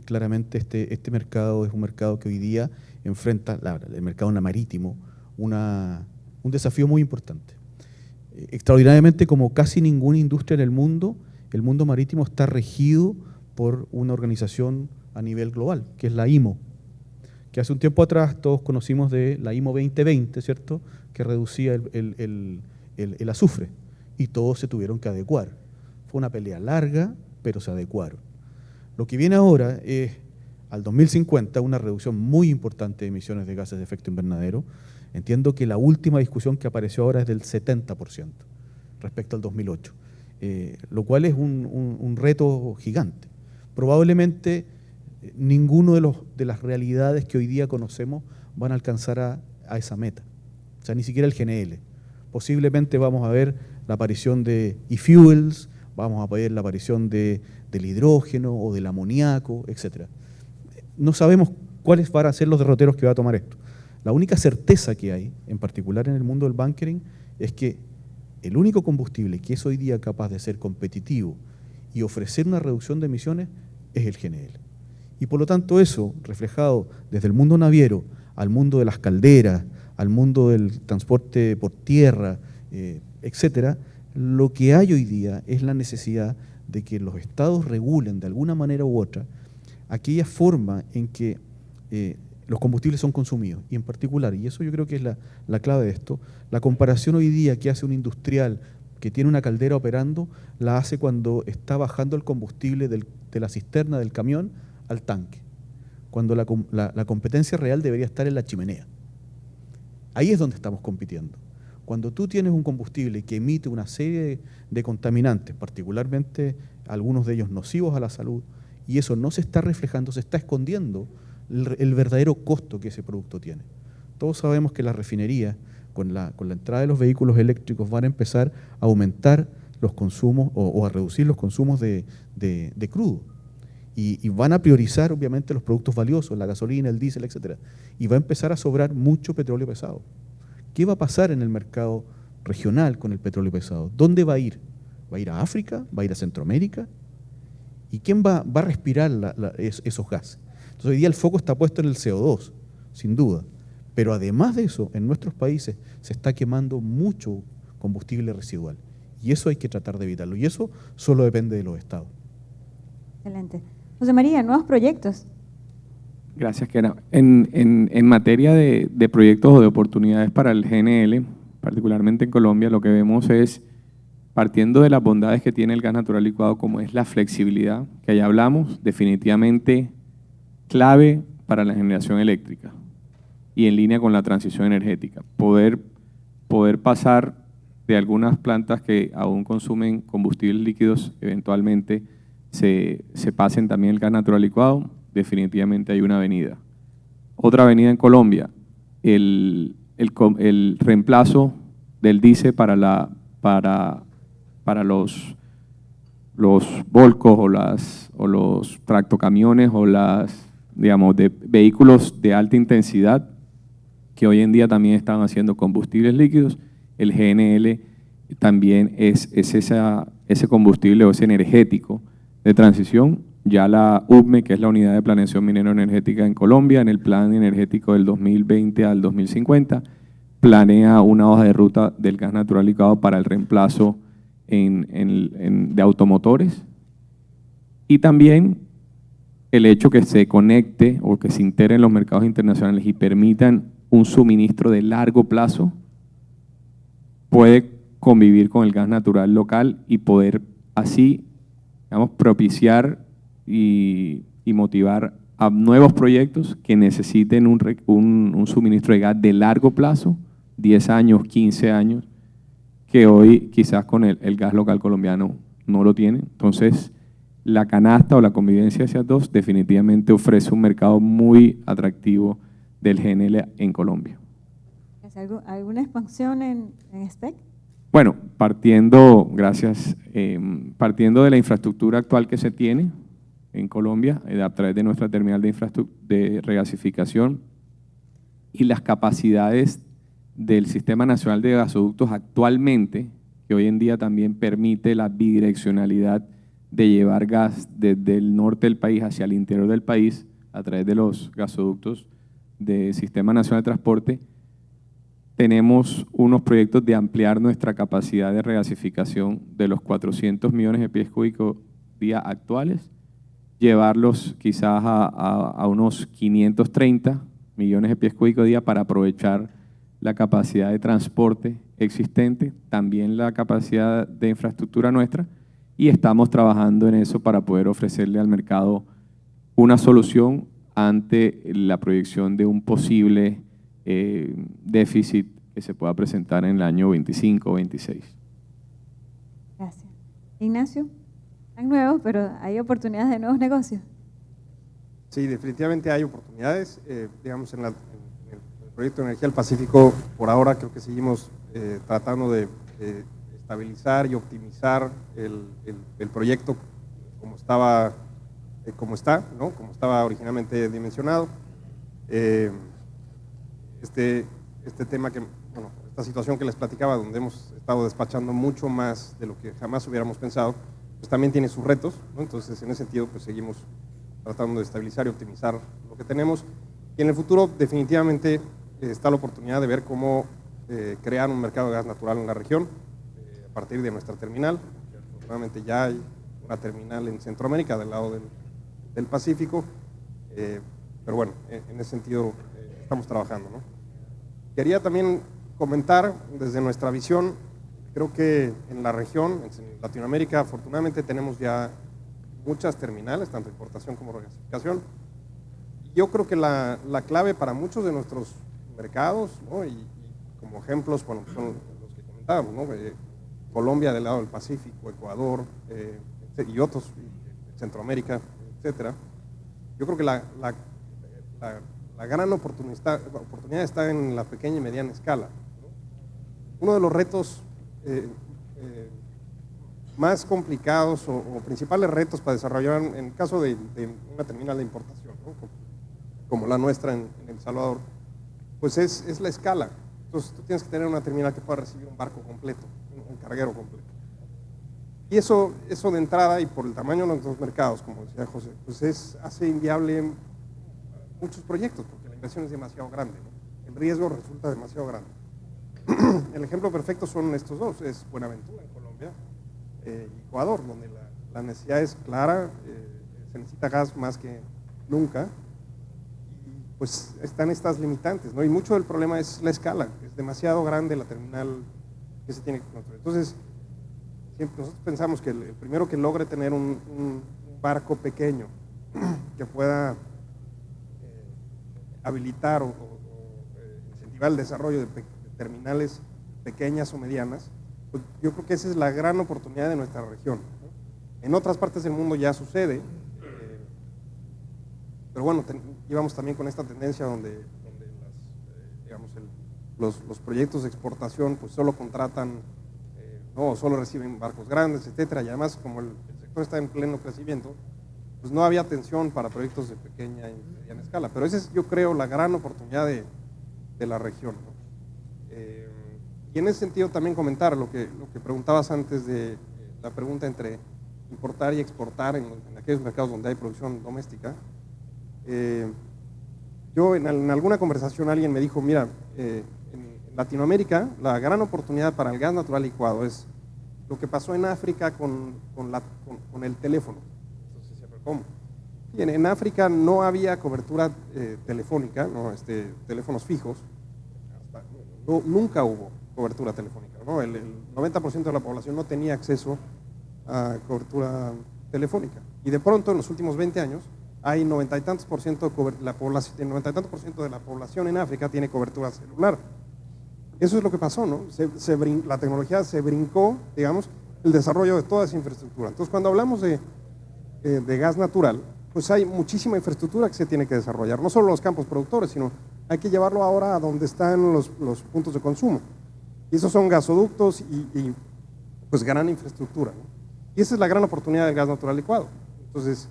este mercado es un mercado que hoy día enfrenta, el mercado marítimo, un desafío muy importante. Extraordinariamente, como casi ninguna industria en el mundo marítimo está regido por una organización a nivel global, que es la IMO, que hace un tiempo atrás todos conocimos de la IMO 2020, ¿cierto?, que reducía el azufre, y todos se tuvieron que adecuar. Fue una pelea larga, pero se adecuaron. Lo que viene ahora es, al 2050, una reducción muy importante de emisiones de gases de efecto invernadero. Entiendo que la última discusión que apareció ahora es del 70% respecto al 2008, lo cual es un reto gigante. Probablemente ninguno de las realidades que hoy día conocemos van a alcanzar a esa meta, o sea, ni siquiera el GNL. Posiblemente vamos a ver la aparición de e-fuels, vamos a ver la aparición del hidrógeno o del amoníaco, etc. No sabemos cuáles van a ser los derroteros que va a tomar esto. La única certeza que hay, en particular en el mundo del bunkering, es que el único combustible que es hoy día capaz de ser competitivo y ofrecer una reducción de emisiones es el GNL. Y por lo tanto eso, reflejado desde el mundo naviero al mundo de las calderas, al mundo del transporte por tierra, etcétera, lo que hay hoy día es la necesidad de que los estados regulen de alguna manera u otra aquella forma en que los combustibles son consumidos, y en particular, y eso yo creo que es la clave de esto, la comparación hoy día que hace un industrial que tiene una caldera operando, la hace cuando está bajando el combustible de la cisterna del camión al tanque, cuando la competencia real debería estar en la chimenea. Ahí es donde estamos compitiendo. Cuando tú tienes un combustible que emite una serie de contaminantes, particularmente algunos de ellos nocivos a la salud, y eso no se está reflejando, se está escondiendo el verdadero costo que ese producto tiene. Todos sabemos que las refinerías, con la entrada de los vehículos eléctricos, van a empezar a aumentar los consumos o a reducir los consumos de crudo. Y van a priorizar, obviamente, los productos valiosos, la gasolina, el diésel, etc. Y va a empezar a sobrar mucho petróleo pesado. ¿Qué va a pasar en el mercado regional con el petróleo pesado? ¿Dónde va a ir? ¿Va a ir a África? ¿Va a ir a Centroamérica? ¿Y quién va a respirar esos gases? Entonces, hoy día el foco está puesto en el CO2, sin duda. Pero además de eso, en nuestros países se está quemando mucho combustible residual. Y eso hay que tratar de evitarlo. Y eso solo depende de los estados. Excelente. José María, nuevos proyectos. Gracias, Kera. En materia de proyectos o de oportunidades para el GNL, particularmente en Colombia, lo que vemos es, partiendo de las bondades que tiene el gas natural licuado, como es la flexibilidad, que ya hablamos, definitivamente clave para la generación eléctrica y en línea con la transición energética. Poder pasar de algunas plantas que aún consumen combustibles líquidos, eventualmente se pasen también el gas natural licuado, definitivamente hay una avenida. Otra avenida en Colombia, el reemplazo del diésel para los volcos o los tractocamiones o de vehículos de alta intensidad que hoy en día también están haciendo combustibles líquidos. El GNL también es ese combustible o ese energético de transición. Ya la UPME, que es la Unidad de Planeación Minero-Energética en Colombia, en el Plan Energético del 2020 al 2050, planea una hoja de ruta del gas natural licuado para el reemplazo de automotores, y también el hecho que se conecte o que se integre en los mercados internacionales y permitan un suministro de largo plazo, puede convivir con el gas natural local y poder así, digamos, propiciar y motivar a nuevos proyectos que necesiten un suministro de gas de largo plazo, 10 años, 15 años, que hoy quizás con el gas local colombiano no lo tienen. Entonces, la canasta o la convivencia de esas dos definitivamente ofrece un mercado muy atractivo del GNL en Colombia. ¿Alguna expansión en SPEC? Bueno, partiendo de la infraestructura actual que se tiene en Colombia, a través de nuestra terminal de regasificación y las capacidades del Sistema Nacional de Gasoductos actualmente, que hoy en día también permite la bidireccionalidad de llevar gas desde el norte del país hacia el interior del país a través de los gasoductos del Sistema Nacional de Transporte. Tenemos unos proyectos de ampliar nuestra capacidad de regasificación de los 400 millones de pies cúbicos día actuales, llevarlos quizás a unos 530 millones de pies cúbicos día para aprovechar la capacidad de transporte existente, también la capacidad de infraestructura nuestra, y estamos trabajando en eso para poder ofrecerle al mercado una solución ante la proyección de un posible déficit que se pueda presentar en el año 25 o 26. Gracias. Ignacio, están nuevos, pero hay oportunidades de nuevos negocios. Sí, definitivamente hay oportunidades. Digamos, en el proyecto de Energía del Pacífico, por ahora creo que seguimos tratando de estabilizar y optimizar el proyecto como estaba originalmente dimensionado. Este tema esta situación que les platicaba, donde hemos estado despachando mucho más de lo que jamás hubiéramos pensado, pues también tiene sus retos, ¿no? Entonces, en ese sentido, pues seguimos tratando de estabilizar y optimizar lo que tenemos. Y en el futuro, definitivamente, está la oportunidad de ver cómo crear un mercado de gas natural en la región, a partir de nuestra terminal. Afortunadamente ya hay una terminal en Centroamérica, del lado del Pacífico, pero bueno, en ese sentido estamos trabajando, ¿no? Quería también comentar desde nuestra visión, creo que en la región, en Latinoamérica, afortunadamente tenemos ya muchas terminales, tanto importación como regasificación. Yo creo que la clave para muchos de nuestros mercados, ¿no? y como ejemplos, bueno, son los que comentábamos, ¿no? Colombia del lado del Pacífico, Ecuador y otros, Centroamérica, etcétera. Yo creo que la gran oportunidad está en la pequeña y mediana escala, ¿no? Uno de los retos más complicados o principales retos para desarrollar en el caso de una terminal de importación, ¿no? como la nuestra en El Salvador, pues es la escala. Entonces tú tienes que tener una terminal que pueda recibir un barco completo, un carguero completo. Y eso de entrada, y por el tamaño de nuestros mercados, como decía José, pues hace inviable muchos proyectos, porque la inversión es demasiado grande, ¿no? El riesgo resulta demasiado grande. El ejemplo perfecto son estos dos, es Buenaventura en Colombia y Ecuador, donde la necesidad es clara, se necesita gas más que nunca, y pues están estas limitantes, ¿no? Y mucho del problema es la escala, es demasiado grande la terminal que se tiene que construir. Entonces, siempre nosotros pensamos que el primero que logre tener un barco pequeño que pueda habilitar o incentivar el desarrollo de terminales pequeñas o medianas, pues yo creo que esa es la gran oportunidad de nuestra región, ¿no? En otras partes del mundo ya sucede, pero bueno, íbamos también con esta tendencia donde los proyectos de exportación pues solo contratan, no, solo reciben barcos grandes, etcétera, y además como el sector está en pleno crecimiento, pues no había atención para proyectos de pequeña y mediana escala, pero esa es, yo creo, la gran oportunidad de la región, ¿no? Y en ese sentido también comentar lo que preguntabas antes de la pregunta entre importar y exportar en aquellos mercados donde hay producción doméstica. Yo en alguna conversación alguien me dijo, mira, en Latinoamérica la gran oportunidad para el gas natural licuado es lo que pasó en África con el teléfono. Entonces, ¿cómo? Bien, en África no había cobertura telefónica, ¿no? Teléfonos fijos, nunca hubo cobertura telefónica, ¿no? El 90% de la población no tenía acceso a cobertura telefónica, y de pronto en los últimos 20 años hay 90 y tantos por ciento de la población en África tiene cobertura celular. Eso es lo que pasó, ¿no? La tecnología se brincó, digamos, el desarrollo de toda esa infraestructura. Entonces, cuando hablamos de gas natural, pues hay muchísima infraestructura que se tiene que desarrollar, no solo los campos productores, sino hay que llevarlo ahora a donde están los puntos de consumo. Y esos son gasoductos y pues gran infraestructura, ¿no? Y esa es la gran oportunidad del gas natural licuado. Entonces,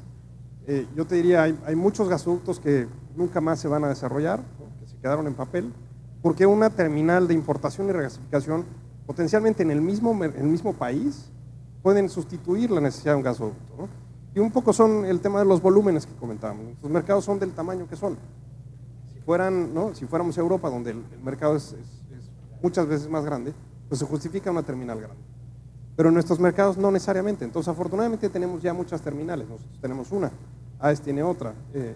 yo te diría, hay muchos gasoductos que nunca más se van a desarrollar, ¿no? Que se quedaron en papel, porque una terminal de importación y regasificación, potencialmente en el mismo país, pueden sustituir la necesidad de un gasoducto, ¿no? Y un poco son el tema de los volúmenes que comentábamos. Los mercados son del tamaño que son. Si fuéramos a Europa, donde el mercado es muchas veces más grande, pues se justifica una terminal grande. Pero en nuestros mercados no necesariamente. Entonces, afortunadamente tenemos ya muchas terminales. Nosotros tenemos una, AES tiene otra, en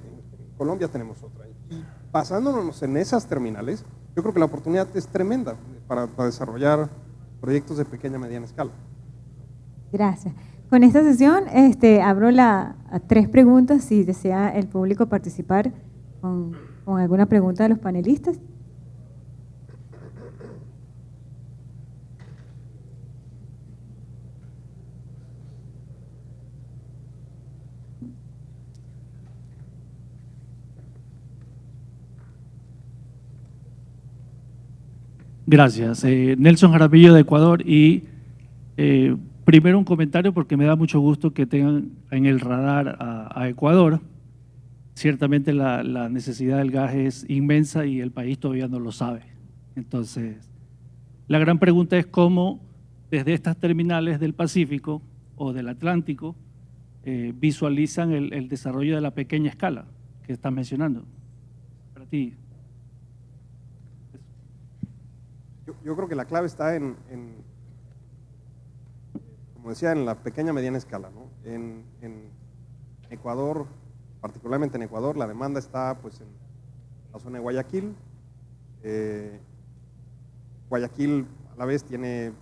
Colombia tenemos otra. Y basándonos en esas terminales, yo creo que la oportunidad es tremenda para desarrollar proyectos de pequeña y mediana escala. Gracias. Con esta sesión abro a 3 preguntas, si desea el público participar con alguna pregunta de los panelistas. Gracias. Nelson Jaramillo de Ecuador y primero un comentario porque me da mucho gusto que tengan en el radar a Ecuador. Ciertamente la necesidad del gas es inmensa y el país todavía no lo sabe. Entonces, la gran pregunta es cómo desde estas terminales del Pacífico o del Atlántico visualizan el desarrollo de la pequeña escala que estás mencionando. Para ti. Yo creo que la clave está como decía, en la pequeña mediana escala, ¿no? En Ecuador, particularmente en Ecuador, la demanda está pues en la zona de Guayaquil. Guayaquil a la vez tiene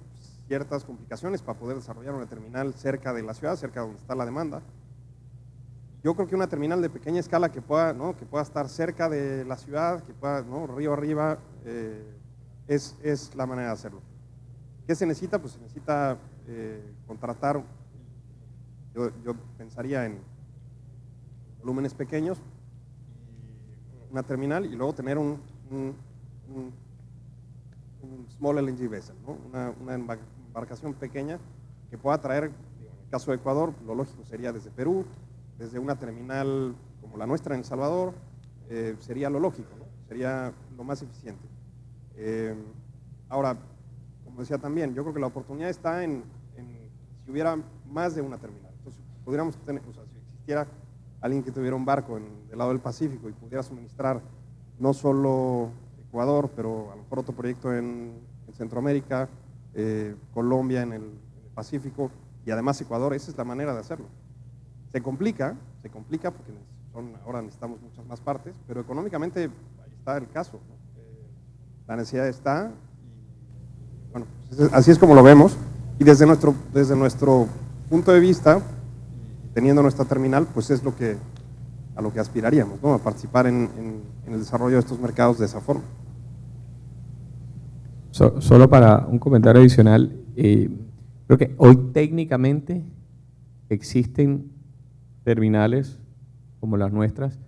ciertas complicaciones para poder desarrollar una terminal cerca de la ciudad, cerca de donde está la demanda. Yo creo que una terminal de pequeña escala que pueda estar cerca de la ciudad, que pueda, ¿no?, río arriba, es la manera de hacerlo. ¿Qué se necesita? Pues se necesita contratar, yo pensaría en volúmenes pequeños, una terminal y luego tener un small LNG vessel, ¿no? Una embarcación pequeña que pueda traer, en el caso de Ecuador, lo lógico sería desde Perú, desde una terminal como la nuestra en El Salvador, sería lo lógico, ¿no? Sería lo más eficiente. Ahora, como decía también, yo creo que la oportunidad está en si hubiera más de una terminal. Entonces, pudiéramos tener, o sea, si existiera alguien que tuviera un barco del lado del Pacífico y pudiera suministrar no solo Ecuador, pero a lo mejor otro proyecto en Centroamérica, Colombia en el Pacífico y además Ecuador, esa es la manera de hacerlo. Se complica porque ahora necesitamos muchas más partes, pero económicamente ahí está el caso, ¿no? La necesidad está y bueno, pues así es como lo vemos y desde nuestro punto de vista, teniendo nuestra terminal, pues es a lo que aspiraríamos, ¿no? A participar en el desarrollo de estos mercados de esa forma. Solo para un comentario adicional, creo que hoy técnicamente existen terminales como las nuestras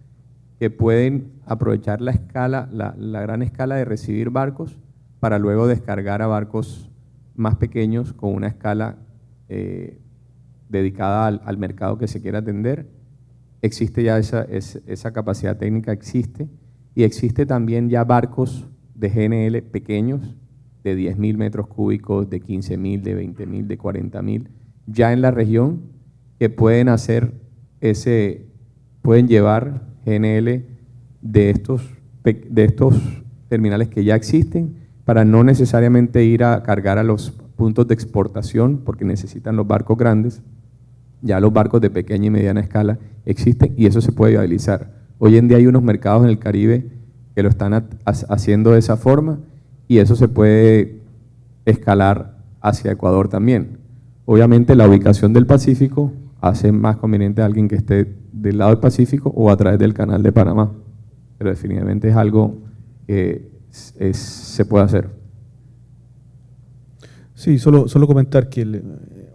que pueden aprovechar la escala, la gran escala de recibir barcos para luego descargar a barcos más pequeños con una escala dedicada al mercado que se quiera atender. Existe ya esa capacidad técnica, existe, y existe también ya barcos de GNL pequeños, de 10.000 metros cúbicos, de 15.000, de 20.000, de 40.000, ya en la región, que pueden pueden llevar GNL de estos terminales que ya existen, para no necesariamente ir a cargar a los puntos de exportación, porque necesitan los barcos grandes. Ya los barcos de pequeña y mediana escala existen y eso se puede viabilizar. Hoy en día hay unos mercados en el Caribe que lo están haciendo de esa forma y eso se puede escalar hacia Ecuador también. Obviamente la ubicación del Pacífico hace más conveniente a alguien que esté del lado del Pacífico o a través del canal de Panamá, pero definitivamente es algo que se puede hacer. Sí, solo comentar que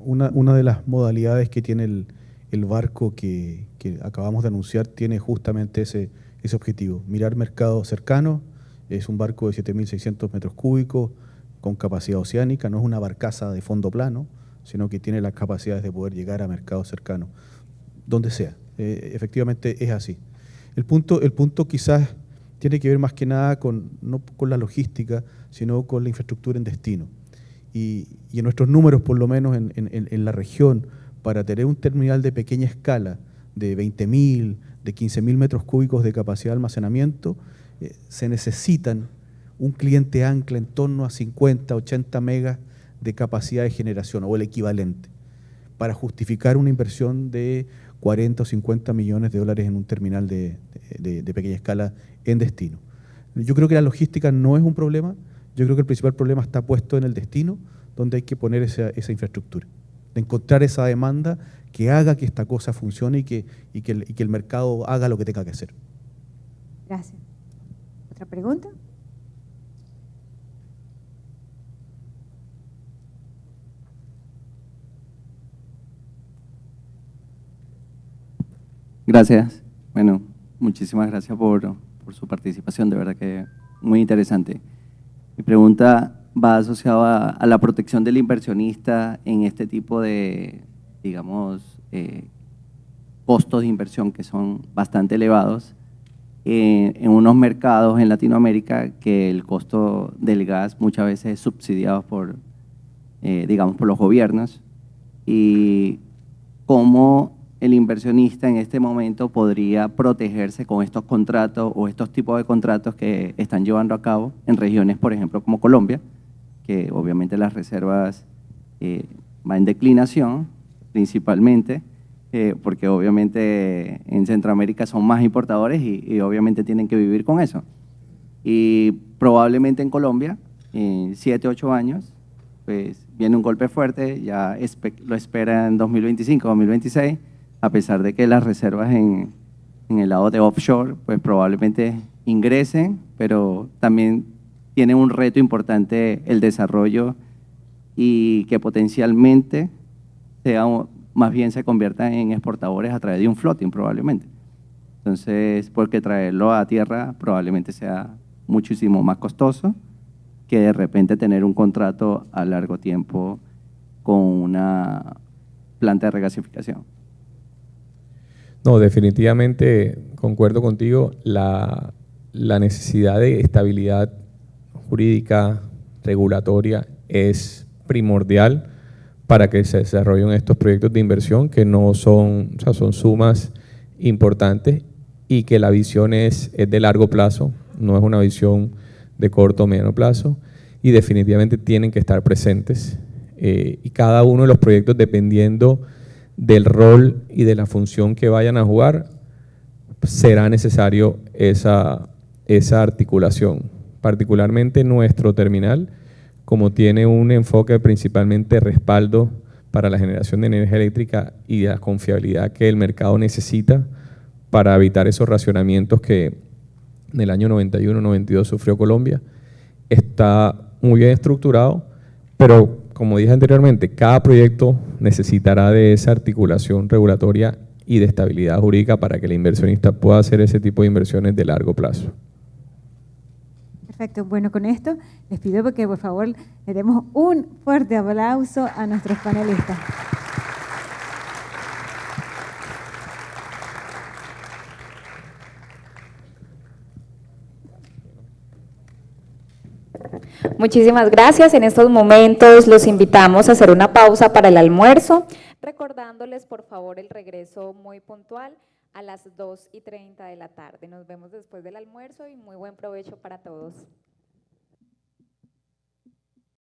una de las modalidades que tiene el barco que acabamos de anunciar tiene justamente ese objetivo. Mirar mercado cercano, es un barco de 7.600 metros cúbicos con capacidad oceánica, no es una barcaza de fondo plano, sino que tiene las capacidades de poder llegar a mercados cercanos, donde sea. Efectivamente es así. El punto quizás tiene que ver más que nada no con la logística, sino con la infraestructura en destino. Y en nuestros números, por lo menos en la región, para tener un terminal de pequeña escala, de 20.000, de 15.000 metros cúbicos de capacidad de almacenamiento, se necesitan un cliente ancla en torno a 50, 80 megas de capacidad de generación o el equivalente, para justificar una inversión de 40 o 50 millones de dólares en un terminal de pequeña escala en destino. Yo creo que la logística no es un problema, yo creo que el principal problema está puesto en el destino, donde hay que poner esa infraestructura, de encontrar esa demanda que haga que esta cosa funcione y que el mercado haga lo que tenga que hacer. Gracias. ¿Otra pregunta? Gracias. Bueno, muchísimas gracias por su participación, de verdad que muy interesante. Mi pregunta va asociada a la protección del inversionista en este tipo de, digamos, costos de inversión que son bastante elevados en unos mercados en Latinoamérica que el costo del gas muchas veces es subsidiado por, digamos, por los gobiernos, y cómo el inversionista en este momento podría protegerse con estos contratos o estos tipos de contratos que están llevando a cabo en regiones, por ejemplo, como Colombia, que obviamente las reservas van en declinación, principalmente, porque obviamente en Centroamérica son más importadores y obviamente tienen que vivir con eso. Y probablemente en Colombia, en 7, 8 años, pues viene un golpe fuerte, ya lo espera en 2025, 2026, a pesar de que las reservas en el lado de offshore, pues probablemente ingresen, pero también tiene un reto importante el desarrollo y que potencialmente más bien se conviertan en exportadores a través de un floating probablemente. Entonces, porque traerlo a tierra probablemente sea muchísimo más costoso que de repente tener un contrato a largo tiempo con una planta de regasificación. No, definitivamente concuerdo contigo, la necesidad de estabilidad jurídica, regulatoria, es primordial para que se desarrollen estos proyectos de inversión que no son, o sea, son sumas importantes y que la visión es de largo plazo, no es una visión de corto o mediano plazo, y definitivamente tienen que estar presentes y cada uno de los proyectos, dependiendo del rol y de la función que vayan a jugar, será necesario esa articulación. Particularmente nuestro terminal, como tiene un enfoque principalmente de respaldo para la generación de energía eléctrica y de la confiabilidad que el mercado necesita para evitar esos racionamientos que en el año 91-92 sufrió Colombia, está muy bien estructurado, pero como dije anteriormente, cada proyecto necesitará de esa articulación regulatoria y de estabilidad jurídica para que el inversionista pueda hacer ese tipo de inversiones de largo plazo. Perfecto. Bueno, con esto les pido que por favor le demos un fuerte aplauso a nuestros panelistas. Muchísimas gracias. En estos momentos los invitamos a hacer una pausa para el almuerzo, recordándoles por favor el regreso muy puntual a las 2:30 de la tarde. Nos vemos después del almuerzo y muy buen provecho para todos.